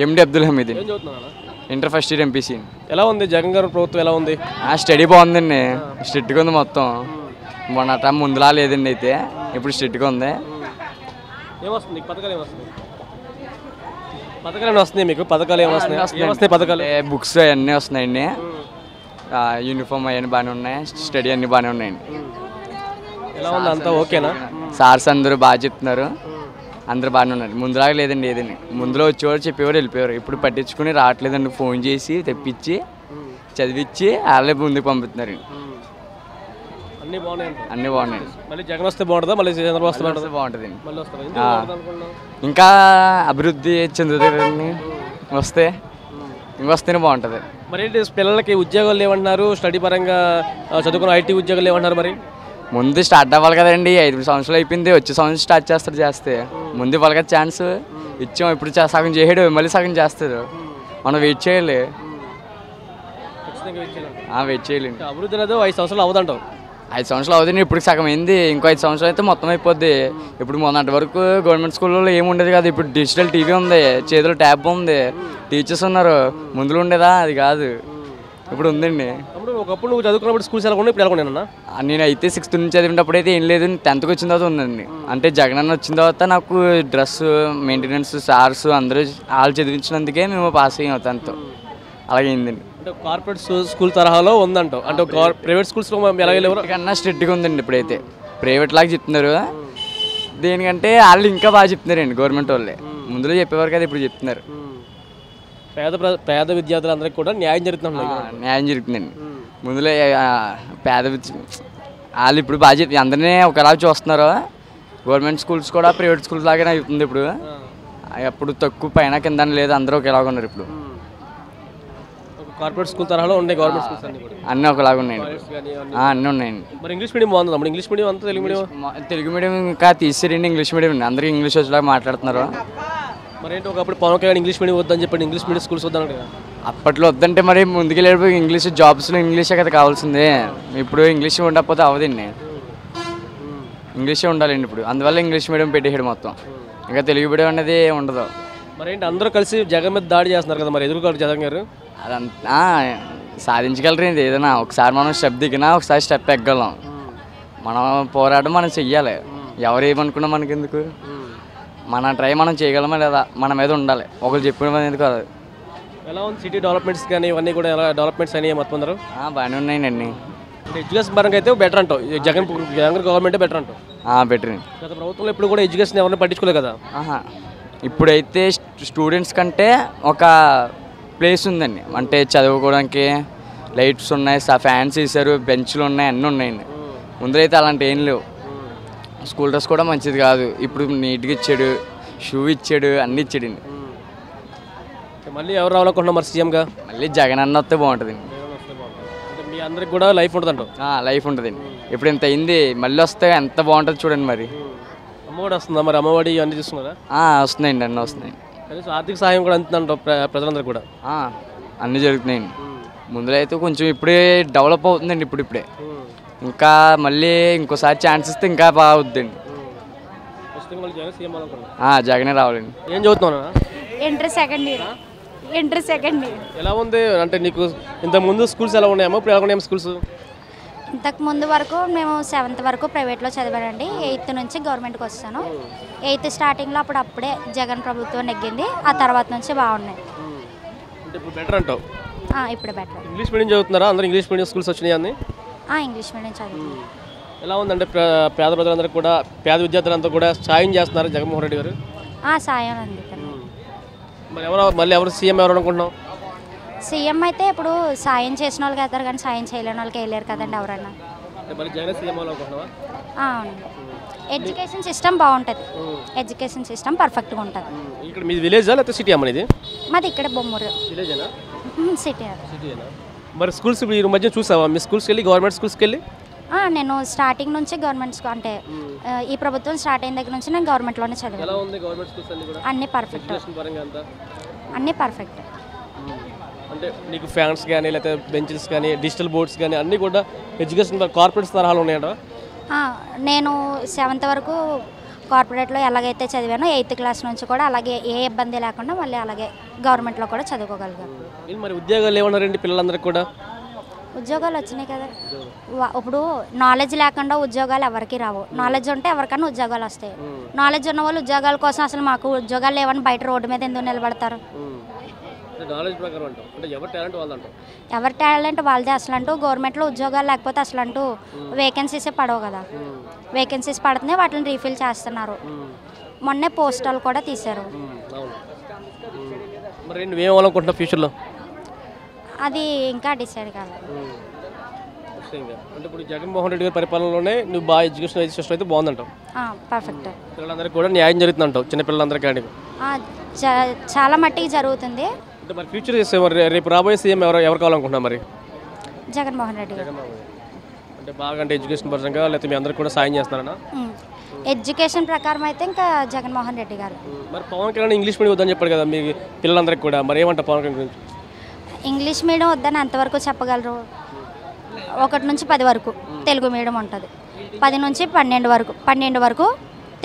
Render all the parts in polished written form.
ఎండి అబ్దుల్ హమీద్. ఏం చదువుతున్నారా? Inter first year MPC. ఎలా ఉంది జగన్ గారి ప్రభుత్వం ఎలా ఉంది? స్టడీ బాగుందండి, స్ట్రిక్ట్గా ఉంది మొత్తం. మొన్న టైం ముందులా లేదండి, అయితే ఇప్పుడు స్ట్రిక్ట్గా ఉంది. ఏమొస్తుంది పథకాలు? ఏమొస్తుంది పథకాలు? ఏమైనా వస్తున్నాయి మీకు? పథకాలు ఏమొస్తున్నాయి? పథకాలు బుక్స్ అవన్నీ వస్తున్నాయండి, యూనిఫామ్ అవన్నీ బాగానే ఉన్నాయి, స్టడీ అన్నీ బాగానే ఉన్నాయండి. ఎలా ఉంది? అంతా ఓకేనా? సార్స్ అందరూ బాగా చెప్తున్నారు, అందరూ బాగానే ఉన్నారు. ముందులాగా లేదండి ఏదండి, ముందులో వచ్చేవారు చెప్పేవారు వెళ్ళిపోయారు. ఇప్పుడు పట్టించుకుని రావట్లేదండి, ఫోన్ చేసి తెప్పించి చదివించి వాళ్ళే ముందుకు పంపుతున్నారు. అన్నీ బాగున్నాయి. అన్నీ బాగున్నాయి. మళ్ళీ జగన్ వస్తే బాగుంటుందా? మళ్ళీ చంద్రబాబు వస్తే బాగుంటుంది. మళ్ళీ వస్తుంది ఇంకా అభివృద్ధి చెందుతుంది, వస్తే ఇంకొస్తేనే బాగుంటుంది. మరి ఏంటి పిల్లలకి ఉద్యోగాలు లేవన్నారు, స్టడీ పరంగా చదువుకున్న ఐటీ ఉద్యోగాలు లేవన్నారు. మరి ముందు స్టార్ట్ అవ్వాలి కదండి, 5 సంవత్సరాలు అయిపోయింది, వచ్చే సంవత్సరం స్టార్ట్ చేస్తారు. చేస్తే ముందు వాళ్ళకి ఛాన్స్ ఇచ్చాం, ఇప్పుడు సగం చేయడు, మళ్ళీ సగం చేస్తారు. మనం వెయిట్ చేయాలి, వెయిట్ చేయాలి. అభివృద్ధి అనేది 5 సంవత్సరాలు అవదంటావు? 5 సంవత్సరాలు అవుతుంది, ఇప్పుడు సగం అయింది, ఇంకో 5 సంవత్సరాలు అయితే మొత్తం అయిపోద్ది. ఇప్పుడు మొన్నటి వరకు గవర్నమెంట్ స్కూల్లో ఏముండేది కాదు, ఇప్పుడు డిజిటల్ టీవీ ఉంది, చేతిలో ట్యాబ్ ఉంది, టీచర్స్ ఉన్నారు. ముందులో ఉండేదా? అది కాదు, ఇప్పుడు ఉందండి. ఒకప్పుడు నువ్వు చదువుకున్నప్పుడు స్కూల్స్ ఎలా ఉన్నాయి, ఇప్పుడు ఎలా ఉన్నాయన్నా? నేను అయితే 6th నుంచి చదివినప్పుడు అయితే ఏం లేదు, 10th వచ్చిన తర్వాత ఉందండి. అంటే జగన్ అన్న వచ్చిన తర్వాత నాకు డ్రెస్ మెయింటెనెన్స్ సార్స్ అందరూ వాళ్ళు చదివించినందుకే మేము పాస్ అయ్యాం 10th. అలాగే అయిందండి. అంటే కార్పొరేట్ స్కూల్ తరహాలో ఉందంట, అంటే ప్రైవేట్ స్కూల్స్లో కన్నా స్ట్రిక్ట్గా ఉందండి. ఇప్పుడైతే ప్రైవేట్ లాగా చెప్తున్నారు, దేనికంటే వాళ్ళు ఇంకా బాగా చెప్తున్నారండి గవర్నమెంట్ వాళ్ళే. ముందులో చెప్పేవారు కదా, ఇప్పుడు చెప్తున్నారు. పేద విద్యార్థులందరికీ కూడా న్యాయం జరుగుతుంది. న్యాయం జరుగుతుందండి. ముందులో పేద వాళ్ళు ఇప్పుడు బాగా చెప్పి అందరినీ ఒకలా చూస్తున్నారు. గవర్నమెంట్ స్కూల్స్ కూడా ప్రైవేట్ స్కూల్స్ లాగానే అవుతుంది ఇప్పుడు. అప్పుడు తక్కువ పైన కింద లేదు, అందరూ ఒకేలాగా ఉన్నారు. ఇప్పుడు కార్పొరేట్ స్కూల్ తరహాలో ఉండే గవర్నమెంట్ స్కూల్స్ అన్నీ ఒకలాగా ఉన్నాయండి, అన్నీ ఉన్నాయండి. మరి ఇంగ్లీష్ మీడియం బాగుంది. అప్పుడు ఇంగ్లీష్ మీడియం అంతా తెలుగు మీడియం ఇంకా తీసేరండి, ఇంగ్లీష్ మీడియం అండి. అందరూ ఇంగ్లీష్ వచ్చేలాగా మాట్లాడుతున్నారు. మరి ఏంటి ఒకప్పుడు పవన్ కళ్యాణ్ ఇంగ్లీష్ మీడియం వద్దని చెప్పండి, ఇంగ్లీష్ మీడియం స్కూల్స్ వద్దన్నాడు కదా. అప్పట్లో వద్దంటే మరి ముందుకెళ్ళి ఇంగ్లీష్ జాబ్స్లో ఇంగ్లీషే కదా కావాల్సిందే. ఇప్పుడు ఇంగ్లీష్ ఉండకపోతే అవదండి, ఇంగ్లీషే ఉండాలండి ఇప్పుడు. అందువల్ల ఇంగ్లీష్ మీడియం పెట్టేసాడు మొత్తం, ఇంకా తెలుగు మీడియం అనేది ఉండదు. మరి ఏంటి అందరూ కలిసి జగన్ మీద దాడి చేస్తున్నారు కదా, మరి ఎదుర్కోవాలి జగన్ గారు? అదంతా సాధించగలరండి ఏదైనా. ఒకసారి మనం స్టెప్ దిగినా ఒకసారి స్టెప్ ఎగ్గలం. మనం పోరాటం మనం చెయ్యాలి, ఎవరు ఏమనుకున్నా మనకెందుకు, మన ట్రై మనం చేయగలమా లేదా మన మీద ఉండాలి, ఒకరు చెప్పిన ఎందుకు కాదు. ఎలా ఉంది సిటీ డెవలప్మెంట్స్ కానీ ఇవన్నీ కూడా ఎలా డెవలప్మెంట్స్ అని మొత్తం అందరూ బాగానే ఉన్నాయండి. ఎడ్యుకేషన్ పరంగా అయితే బెటర్ అంటావు, జగన్ గవర్నమెంటే బెటర్ అంటావు? బెటర్. గత ప్రభుత్వంలో ఇప్పుడు కూడా ఎడ్యుకేషన్ ఎవరిని పట్టించుకోలేదు కదా. ఇప్పుడైతే స్టూడెంట్స్ కంటే ఒక ప్లేస్ ఉందండి, అంటే చదువుకోవడానికి లైట్స్ ఉన్నాయి, ఫ్యాన్స్ వేసారు, బెంచ్లు ఉన్నాయి, అన్నీ ఉన్నాయండి. ముందరైతే అలాంటి ఏం లేవు. స్కూల్ డ్రెస్ కూడా మంచిది కాదు, ఇప్పుడు నీట్గా ఇచ్చాడు, షూ ఇచ్చాడు, అన్నీ ఇచ్చాడండి. మళ్ళీ ఎవరు రావాలనుకుంటున్నాం మరి సీఎంగా? మళ్ళీ జగన్ అన్న వస్తే బాగుంటుందండి. మీ అందరికి కూడా లైఫ్ ఉంటుందంట? లైఫ్ ఉంటుందండి. ఇప్పుడు ఇంత అయింది, మళ్ళీ వస్తే ఎంత బాగుంటుంది చూడండి. మరి అమ్మఒడి వస్తుందా? మరి అమ్మఒడి అన్నీ చూస్తున్నారా? వస్తున్నాయండి, అన్నీ వస్తున్నాయి. కనీసం ఆర్థిక సహాయం కూడా అందుతుందంట ప్రజలందరూ కూడా? అన్నీ జరుగుతున్నాయండి. ముందులో అయితే కొంచెం ఇప్పుడే డెవలప్ అవుతుందండి, ఇప్పుడే ఇంకా మళ్ళీ ఇంకోసారి ఛాన్స్ ఇస్తే ఇంకా బాగా అవుద్దండి. జగనే రావాలండి. ఏం చదువుతున్నాను? Inter second year. ఎలా ఉంది అంటే నీకు ఇంతకుముందు స్కూల్స్ ఎలా ఉన్నాయమ్మా, ఇప్పుడు ఎలా ఉన్నాయమ్మా స్కూల్స్? ఇంతకుముందు వరకు మేము 7th వరకు ప్రైవేట్లో చదివానండి, 8th నుంచి గవర్నమెంట్కి వస్తాను. 8th స్టార్టింగ్లో అప్పుడే జగన్ ప్రభుత్వం నెగ్గింది, ఆ తర్వాత నుంచి బాగున్నాయి. ఇప్పుడు బెటర్ అంటావు? ఇప్పుడు బెటర్. ఇంగ్లీష్ మీడియం చదువుతున్నారా అందరూ? ఇంగ్లీష్ మీడియం స్కూల్స్ వచ్చినాయి అన్ని? ఇంగ్లీష్ మీడియం చదువుతున్నాను. ఎలా ఉందంటే పేద ప్రజలందరూ కూడా, పేద విద్యార్థులంతా కూడా సాయం చేస్తున్నారు జగన్మోహన్ రెడ్డి గారు? సాయం అందుకని. మరి మళ్ళీ ఎవరు సీఎం ఎవరు అనుకుంటున్నాం? సీఎం అయితే ఇప్పుడు సాయం చేసిన వాళ్ళకి అవుతారు, కానీ సాయం చేయలేని వాళ్ళకి వెళ్ళారు కదండి ఎవరన్నా. అవును. ఎడ్యుకేషన్ సిస్టమ్ బాగుంటుంది, ఎడ్యుకేషన్ సిస్టమ్ పర్ఫెక్ట్గా ఉంటుంది. ఇక్కడ మీ విలేజా లేకపోతే సిటీ అమ్మ? ఇది మాది ఇక్కడ బొమ్మూరు విలేజేనా? సిటీ. మరి స్కూల్స్ ఈ మధ్య చూసావా మీ స్కూల్స్కి వెళ్ళి, గవర్నమెంట్ స్కూల్స్కి వెళ్ళి? నేను స్టార్టింగ్ నుంచి గవర్నమెంట్ స్కూల్, అంటే ఈ ప్రభుత్వం స్టార్ట్ అయిన దగ్గర నుంచి నేను గవర్నమెంట్లోనే చదివాను. ఎలా ఉంది గవర్నమెంట్ స్కూల్స్ అన్ని కూడా? అన్నీ పర్ఫెక్ట్, అన్నీ పర్ఫెక్ట్. అంటే నీకు ఫ్యాన్స్ కానీ లేకపోతే బెంచెస్ కానీ డిజిటల్ బోర్డ్స్ కానీ అన్నీ కూడా ఎడ్యుకేషన్ కార్పొరేట్స్ తరహాలు ఉన్నాయట? నేను 7th వరకు కార్పొరేట్లో ఎలాగైతే చదివానో 8th క్లాస్ నుంచి కూడా అలాగే ఏ ఇబ్బంది లేకుండా మళ్ళీ అలాగే గవర్నమెంట్లో కూడా చదువుకోగలిగాను. మరి ఉద్యోగాలు ఏమన్నారండి పిల్లలందరికీ కూడా? ఉద్యోగాలు వచ్చినాయి కదా. ఇప్పుడు నాలెడ్జ్ లేకుండా ఉద్యోగాలు ఎవరికి రావు. నాలెడ్జ్ ఉంటే ఎవరికైనా ఉద్యోగాలు వస్తాయి. నాలెడ్జ్ ఉన్న వాళ్ళు ఉద్యోగాల కోసం అసలు మాకు ఉద్యోగాలు లేవని బయట రోడ్డు మీద ఎందుకు నిలబడతారు? ఎవరి టాలెంట్ వాళ్ళదే. అసలు అంటూ గవర్నమెంట్లో ఉద్యోగాలు లేకపోతే అసలు అంటూ వేకెన్సీసే పడవు కదా. వేకెన్సీస్ పడుతున్నాయి, వాటిని రీఫిల్ చేస్తున్నారు. మొన్నే పోస్టాలు కూడా తీశారు. మరి నువ్వేమనుకుంటున్నావు ఫ్యూచర్లో? అది ఇంకా డిసైడ్ కాదు. అంటే ఇప్పుడు జగన్మోహన్ రెడ్డి గారి పరిపాలనలోనే నువ్వు బాగా ఎడ్యుకేషన్ సిస్టమ్ అయితే బాగుందంటావు. పర్ఫెక్ట్. పిల్లలందరికీ కూడా న్యాయం జరుగుతుందంటావు, చిన్నపిల్లలందరికీ కానీ. చాలా మట్టికి జరుగుతుంది. అంటే మరి ఫ్యూచర్ రేపు రాబోయే సీఎం ఎవరు కావాలనుకుంటున్నా మరి? జగన్మోహన్ రెడ్డి గారు. అంటే బాగా అంటే ఎడ్యుకేషన్ పరంగా లేకపోతే మీ అందరికి కూడా సాయం చేస్తున్నారా? ఎడ్యుకేషన్ ప్రకారం అయితే ఇంకా జగన్మోహన్ రెడ్డి గారు. మరి పవన్ కళ్యాణ్ ఇంగ్లీష్ మీడియం వద్దని చెప్పాడు కదా మీ పిల్లలందరికీ కూడా, మరి ఏమంటారు పవన్ కళ్యాణ్ గురించి? ఇంగ్లీష్ మీడియం వద్దని అంతవరకు చెప్పగలరు. 1 నుంచి 10 వరకు తెలుగు మీడియం ఉంటుంది. 10 నుంచి 12 వరకు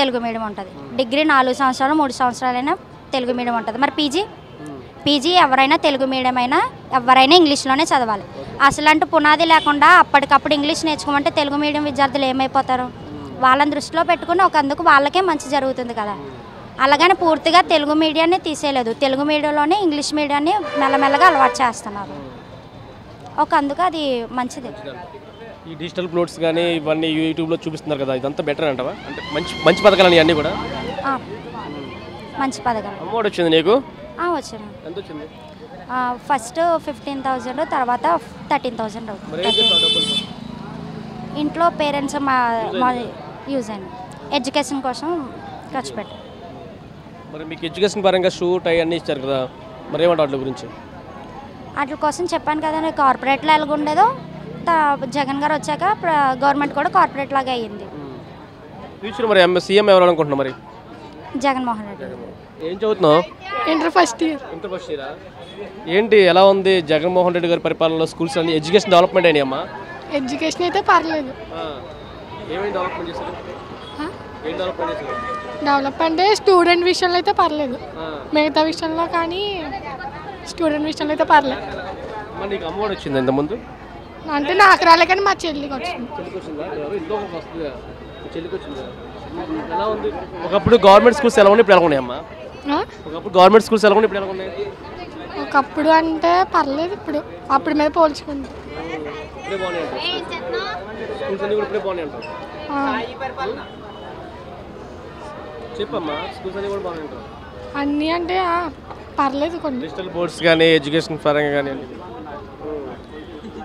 తెలుగు మీడియం ఉంటుంది. డిగ్రీ 4 సంవత్సరాలు 3 సంవత్సరాలైనా తెలుగు మీడియం ఉంటుంది. మరి పీజీ ఎవరైనా తెలుగు మీడియం అయినా ఎవరైనా ఇంగ్లీష్లోనే చదవాలి. అసలంటూ పునాది లేకుండా అప్పటికప్పుడు ఇంగ్లీష్ నేర్చుకోమంటే తెలుగు మీడియం విద్యార్థులు ఏమైపోతారు? వాళ్ళని దృష్టిలో పెట్టుకుని అందుకు వాళ్ళకే మంచి జరుగుతుంది కదా. అలాగని పూర్తిగా తెలుగు మీడియాన్ని తీసేయలేదు. తెలుగు మీడియంలోనే ఇంగ్లీష్ మీడియాన్ని మెల్లమెల్లగా అలవాటు చేస్తున్నారు. అందుకు అది మంచిది. ఈ డిజిటల్ ప్లోట్స్ కానీ ఇవన్నీ యూట్యూబ్లో చూపిస్తున్నారు కదా, ఇదంతా బెటర్ అంటావా? అంటే మంచి పథకాలు అన్నీ కూడా మంచి పథకాలు. అమౌంట్ వచ్చింది నీకు? వచ్చింది. ఎంత వచ్చింది? ఫస్ట్ 15,000, తర్వాత 13,000 ఇంట్లో పేరెంట్స్ యూజ్ అయింది. ఎడ్యుకేషన్ కోసం ఖర్చు పెట్టారు. మరి మీకు ఎడ్యుకేషన్ పరంగా షూ టై అన్నీ ఇచ్చారు కదా, మరి ఏమంటారు వాటి గురించి? వాటి కోసం చెప్పాను కదా, కార్పొరేట్లో ఎలాగుండేదో జగన్ గారు వచ్చాక గవర్నమెంట్ కూడా కార్పొరేట్ లాగా అయ్యింది. ఫ్యూచర్ మరి సీఎం ఎవరు అనుకుంటున్నావు మరి? జగన్మోహన్ రెడ్డి. ఏం చదువుతున్నావు? Inter first year. ఏంటి ఎలా ఉంది జగన్మోహన్ రెడ్డి గారి పరిపాలనలో స్కూల్స్ అన్ని ఎడ్యుకేషన్ డెవలప్మెంట్ అయినాయి అమ్మా? ఎడ్యుకేషన్ అయితే పర్లేదు. ఏమేమి డెవలప్మెంట్ చేశారు? డెవలప్ అంటే స్టూడెంట్ విషయంలో అయితే పర్లేదు, మిగతా విషయంలో కానీ స్టూడెంట్ విషయంలో అయితే పర్లేదు. మరి నీకు అమౌంట్ వచ్చింది ఇంతకుముందు? అంటే నాకు రాలే కానీ మా చెల్లికి వచ్చింది. ఎలా ఉంది? ఒకప్పుడు గవర్నమెంట్ స్కూల్స్ ఎలా ఉన్నాయి, ఇప్పుడు ఎలా ఉన్నాయమ్మా? ఒకప్పుడు గవర్నమెంట్ స్కూల్స్ ఎలా ఉన్నాయి, ఇప్పుడు ఎలా ఉన్నాయి? ఒకప్పుడు అంటే పర్లేదు, ఇప్పుడు అప్పుడు మీద పోల్చుకుంది. చెప్పమ్మా, స్కూల్స్ అన్ని కూడా బాగున్నాయి అన్నీ అంటే పర్లేదు. కొన్ని డిజిటల్ బోర్డ్స్ కానీ ఎడ్యుకేషన్ పరంగా కానీ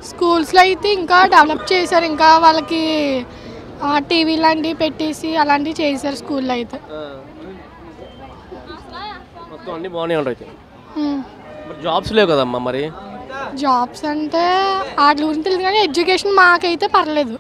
స్కూల్స్లో అయితే ఇంకా డెవలప్ చేశారు. ఇంకా వాళ్ళకి టీవీ లాంటివి పెట్టేసి అలాంటివి చేశారు స్కూల్లో అయితే. మొత్తం అన్నీ బాగానే ఉంటాయి. మరి జాబ్స్ లేవు కదమ్మా? మరి జాబ్స్ అంటే వాటి గురించి తెలియదు కానీ ఎడ్యుకేషన్ మాకైతే పర్లేదు.